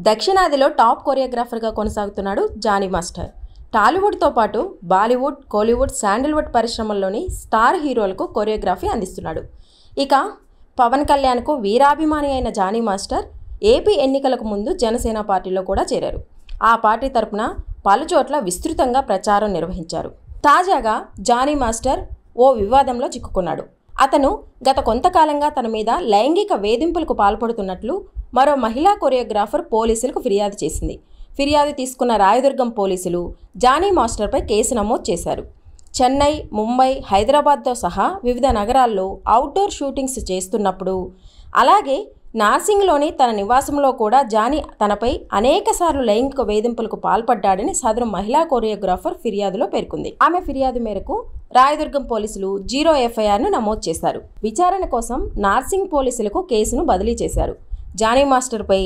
దక్షిణాదిలో top కొరియోగ్రాఫర్గా కొనసాగుతున్నాడు Johnny master. టాలీవుడ్తో పాటు Bollywood, Kollywood, Sandalwood పరిశ్రమల్లోని star హీరోలకు కొరియోగ్రఫీ అందిస్తున్నాడు. ఇక పవన్ కళ్యాణ్కు వీరాభిమాని అయిన జానీ మాస్టర్ ఏపీ ఎన్నికలకు ముందు జనసేన పార్టీలో కూడా చేరారు. ఆ పార్టీ తరపున పలుచోట్ల విస్తృతంగా ప్రచారం నిర్వహించారు. తాజాగా జానీ మాస్టర్ ఓ వివాదంలో చిక్కుకున్నాడు. అతను గత కొంతకాలంగా తన మీద లైంగిక వేధింపులకు పాల్పడుతున్నట్లు మరో మహిళా కొరియోగ్రాఫర్ పోలీసులకు ఫిర్యాదు చేసింది. ఫిర్యాదు తీసుకున్న రాయదుర్గం పోలీసులు జానీ మాస్టర్పై కేసు నమోదు చేశారు. చెన్నై, ముంబై, హైదరాబాద్తో సహా వివిధ నగరాల్లో అవుట్డోర్ షూటింగ్స్ చేస్తున్నప్పుడు, అలాగే నార్సింగ్లోని తన నివాసంలో కూడా జానీ తనపై అనేకసార్లు లైంగిక వేధింపులకు పాల్పడ్డాడని సదరు మహిళా కొరియోగ్రాఫర్ ఫిర్యాదులో పేర్కొంది. ఆమె ఫిర్యాదు మేరకు రాయదుర్గం పోలీసులు 0 ఎఫ్ఐఆర్ను నమోదు చేశారు. విచారణ కోసం నార్సింగ్ పోలీసులకు కేసును బదిలీ చేశారు. జానీ మాస్టర్పై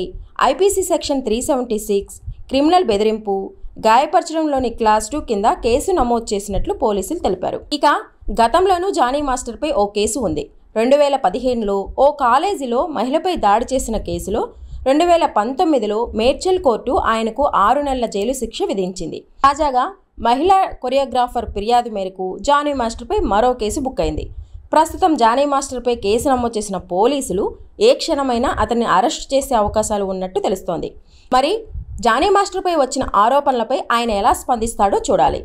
ఐపీసీ సెక్షన్ 376 క్రిమినల్ బెదిరింపు, గాయపరచడంలోని క్లాస్ 2 కింద కేసు నమోదు చేసినట్లు పోలీసులు తెలిపారు. ఇక గతంలోనూ జానీ మాస్టర్పై ఓ కేసు ఉంది. 2015లో ఓ కాలేజీలో మహిళపై దాడి చేసిన కేసులో 2019లో మేడ్చల్ కోర్టు ఆయనకు 6 నెలల జైలు శిక్ష విధించింది. తాజాగా మహిళా కొరియోగ్రాఫర్ ఫిర్యాదు మేరకు జానీ మాస్టర్పై మరో కేసు బుక్ అయింది. ప్రస్తుతం జానీ మాస్టర్పై కేసు నమోదు చేసిన పోలీసులు ఏ క్షణమైనా అతన్ని అరెస్ట్ చేసే అవకాశాలు ఉన్నట్టు తెలుస్తోంది. మరి జానీ మాస్టర్పై వచ్చిన ఆరోపణలపై ఆయన ఎలా స్పందిస్తాడో చూడాలి.